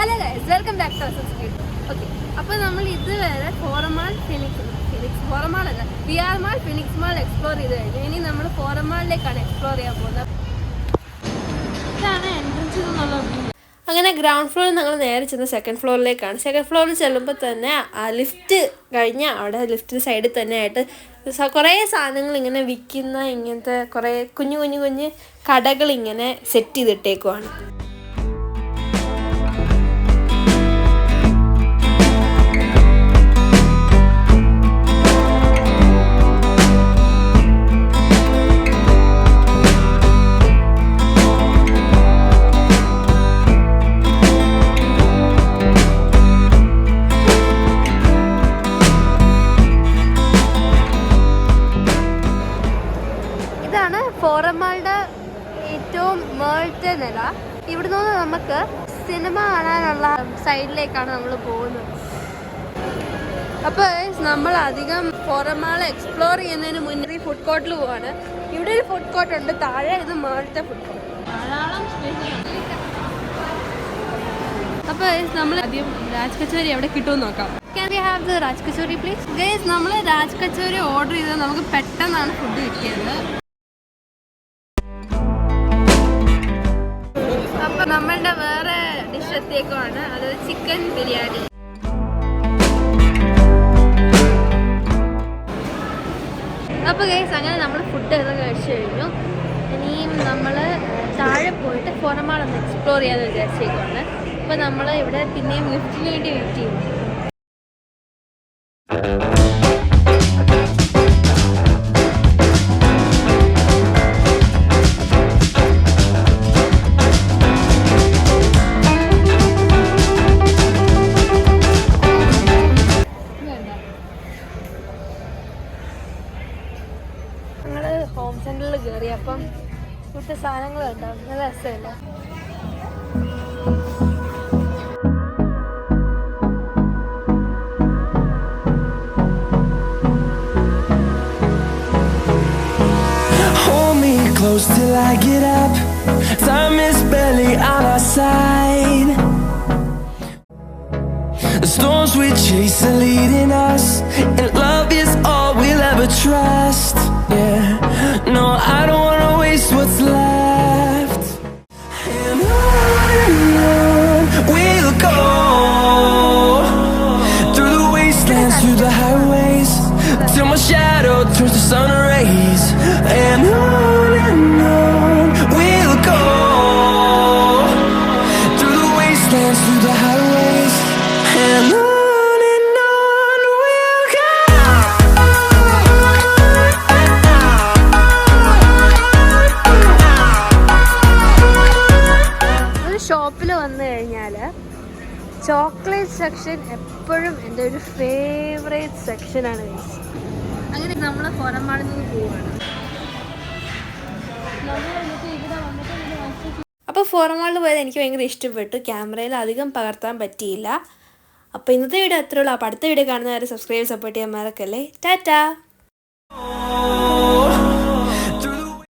Hello guys, welcome back to our. Okay, അപ്പോൾ നമ്മൾ ഇതുവരെ ഫോറമാൾ ഫോറമാൾ അല്ല VR mall Phoenix mall explore ചെയ്ത് കഴിഞ്ഞു. ഇനി നമ്മൾ ഫോറമാളിലേക്കാണ് എക്സ്പ്ലോർ ചെയ്യാൻ പോകുന്നത്. ഇതാണ് എൻട്രൻസ് എന്നുള്ളത്. അങ്ങനെ ഗ്രൗണ്ട് ഫ്ലോറിൽ ഞങ്ങൾ നേരെ ചെന്ന് സെക്കൻഡ് ഫ്ലോറിലേക്കാണ്. സെക്കൻഡ് ഫ്ലോറിൽ ചെല്ലുമ്പോൾ തന്നെ ലിഫ്റ്റ് കഴിഞ്ഞാൽ അവിടെ ലിഫ്റ്റിന് സൈഡിൽ തന്നെ ആയിട്ട് കുറേ സാധനങ്ങൾ ഇങ്ങനെ വിൽക്കുന്ന ഇങ്ങനത്തെ കുറേ കുഞ്ഞു കുഞ്ഞു കുഞ്ഞ് കടകൾ ഇങ്ങനെ സെറ്റ് ചെയ്തിട്ടേക്കുവാണ്. ഫോറമാളുടെ ഏറ്റവും മേളത്തെ നില. ഇവിടെ നിന്ന് നമുക്ക് സിനിമ കാണാനുള്ള സൈഡിലേക്കാണ് നമ്മൾ പോകുന്നത്. അപ്പോൾ നമ്മൾ അധികം ഫോറമാൾ എക്സ്പ്ലോർ ചെയ്യുന്നതിന് മുന്നേ ഫുഡ് കോർട്ടിൽ പോവാണ്. ഇവിടെ ഒരു ഫുഡ് കോർട്ട് ഉണ്ട്, താഴെ ഇത് മേളത്തെ ഫുഡ് കോർട്ട്. അപ്പോൾ നമ്മൾ ആദ്യം രാജ് കച്ചോരി എവിടെ കിട്ടുമെന്ന് നോക്കാം. Can we have the Raj kachori please? Guys, നമ്മൾ രാജ് കച്ചോരി ഓർഡർ ചെയ്തത് നമുക്ക് പെട്ടെന്നാണ് ഫുഡ് കിട്ടിയത്. അപ്പോൾ നമ്മളുടെ വേറെ ഡിഷ് എത്തിയേക്കുവാണ്, അതായത് ചിക്കൻ ബിരിയാണി. അപ്പോൾ ഗൈസ്, അങ്ങനെ നമ്മൾ ഫുഡ് ഒക്കെ കഴിച്ചു കഴിഞ്ഞു. ഇനിയും നമ്മൾ താഴെ പോയിട്ട് ഫോറമാൾ ഒന്ന് എക്സ്പ്ലോർ ചെയ്യാമെന്ന് വിചാരിച്ചേക്കുവാണ്. അപ്പോൾ നമ്മൾ ഇവിടെ പിന്നെയും ലിഫ്റ്റിന് വേണ്ടി വെയിറ്റ് ചെയ്യും. ഹോം സെന്ററിൽ കയറി, അപ്പം ഇവിടുത്തെ സാധനങ്ങൾ ഉണ്ടാവും, നല്ല രസമല്ലേ? Hold me close till I get up. Time is barely on our side. The storms we chase are leading us, and love is all we'll ever trust. Yeah, no, I don't wanna waste what's left. And on we'll go, through the wastelands, through the highways, till my shadow turns to sun rays. And on we'll go, through the wastelands, through the highways, and on. ഷോപ്പിൽ വന്നു കഴിഞ്ഞാൽ chocolate section എപ്പോഴും എൻ്റെ ഒരു favourite സെക്ഷനാണ്. അങ്ങനെ നമ്മൾ ഫോറമാളിൽ നിന്ന് പോവുകയാണ്. അപ്പോൾ ഫോറമാളിൽ പോയത് എനിക്ക് ഭയങ്കര ഇഷ്ടപ്പെട്ടു. ക്യാമറയിൽ അധികം പകർത്താൻ പറ്റിയില്ല. അപ്പോൾ ഇന്നത്തെ വീഡിയോ അത്രേ ഉള്ളൂ. അപ്പോൾ അടുത്ത വീഡിയോ കാണുന്നവരെ സബ്സ്ക്രൈബ് സപ്പോർട്ട് ചെയ്യാൻ മറക്കല്ലേ. ടാറ്റാ.